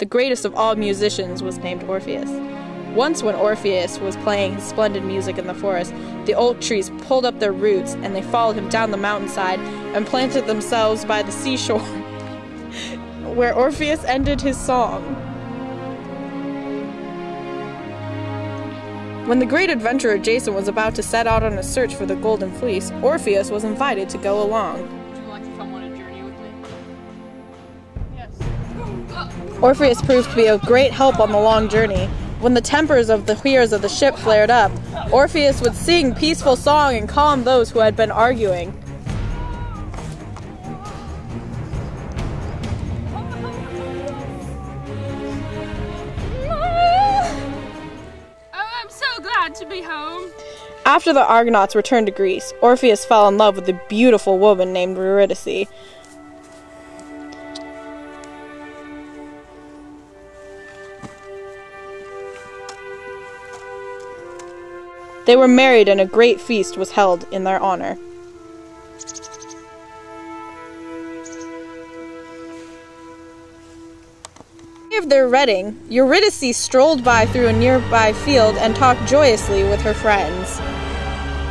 the greatest of all musicians was named Orpheus. Once when Orpheus was playing his splendid music in the forest, the oak trees pulled up their roots, and they followed him down the mountainside and planted themselves by the seashore, where Orpheus ended his song. When the great adventurer Jason was about to set out on a search for the Golden Fleece, Orpheus was invited to go along. Would you like to come on a journey with me? Yes. Orpheus proved to be of great help on the long journey. When the tempers of the heroes of the ship flared up, Orpheus would sing peaceful song and calm those who had been arguing. I'm so glad to be home. After the Argonauts returned to Greece, Orpheus fell in love with a beautiful woman named Eurydice. They were married, and a great feast was held in their honor. Of their wedding, Eurydice strolled by through a nearby field and talked joyously with her friends.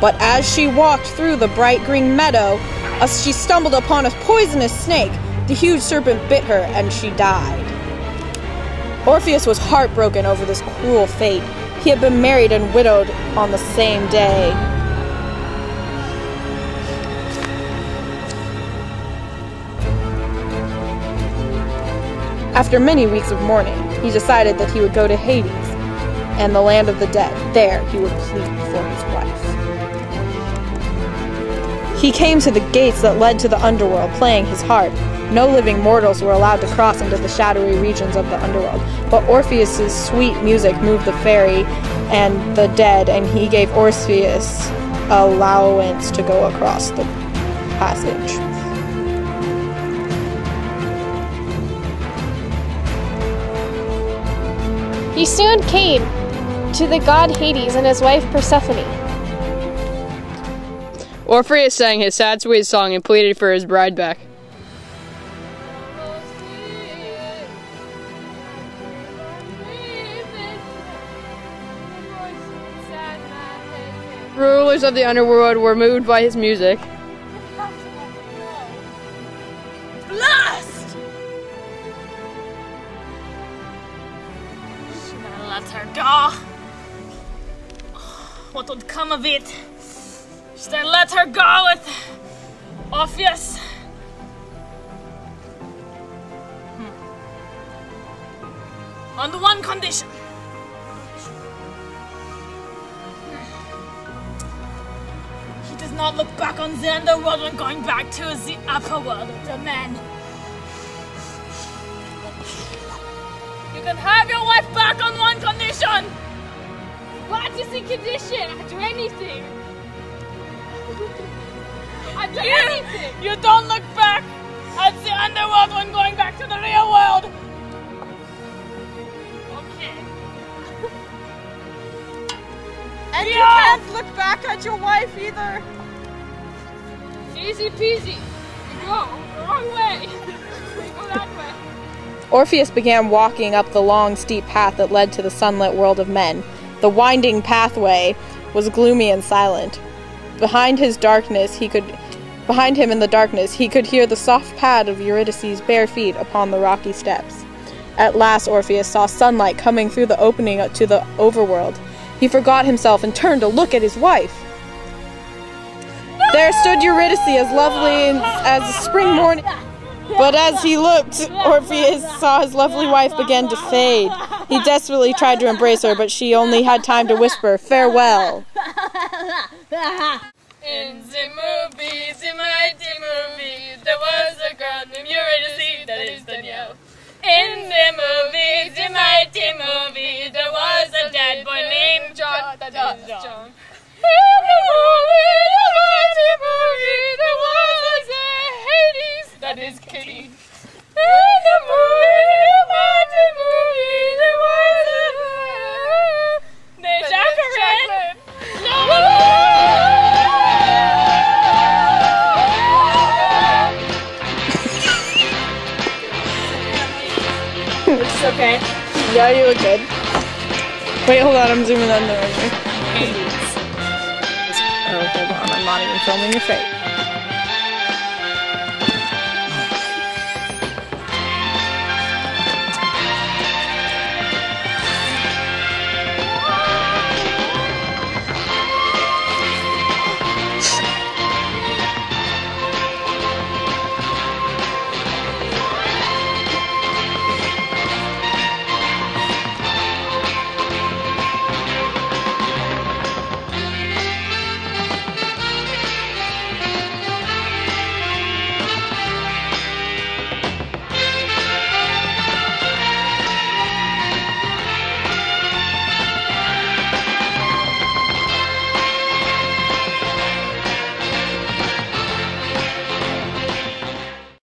But as she walked through the bright green meadow, she stumbled upon a poisonous snake. The huge serpent bit her, and she died. Orpheus was heartbroken over this cruel fate. He had been married and widowed on the same day. After many weeks of mourning, he decided that he would go to Hades and the land of the dead. There he would plead for his wife. He came to the gates that led to the underworld, playing his harp. No living mortals were allowed to cross into the shadowy regions of the underworld, but Orpheus's sweet music moved the fairy and the dead, and he gave Orpheus allowance to go across the passage. He soon came to the god Hades and his wife Persephone. Orpheus sang his sad, sweet song and pleaded for his bride back. Rulers of the underworld were moved by his music. Blast! Should I let her go? What would come of it? Should I let her go with Orpheus? On the one condition. He does not look back on the underworld when going back to the upper world of the men. You can have your wife back on one condition! What is the condition? I'll do anything. I'll do You anything. You don't look back at the underworld when going back to the real world! Okay. And you can't look back at your wife either. Easy peasy. You go the wrong way. You go that way. Orpheus began walking up the long, steep path that led to the sunlit world of men. The winding pathway was gloomy and silent. Behind him in the darkness, he could hear the soft pad of Eurydice's bare feet upon the rocky steps. At last Orpheus saw sunlight coming through the opening to the overworld. He forgot himself and turned to look at his wife. There stood Eurydice, as lovely as a spring morning. But as he looked, Orpheus saw his lovely wife begin to fade. He desperately tried to embrace her, but she only had time to whisper, "Farewell." In the movie, the mighty movie, there was a girl named Eurydice, that is Danielle. In the movie, the mighty movie, there was a dead boy named John, that is John. In the movie, the mighty movie, there was a Hades, that is Kitty. In the movie, the mighty movie, there was a Jacqueline. It's okay. Yeah, you look good. Wait, hold on, I'm zooming in there. Oh, hold on, I'm not even filming your face.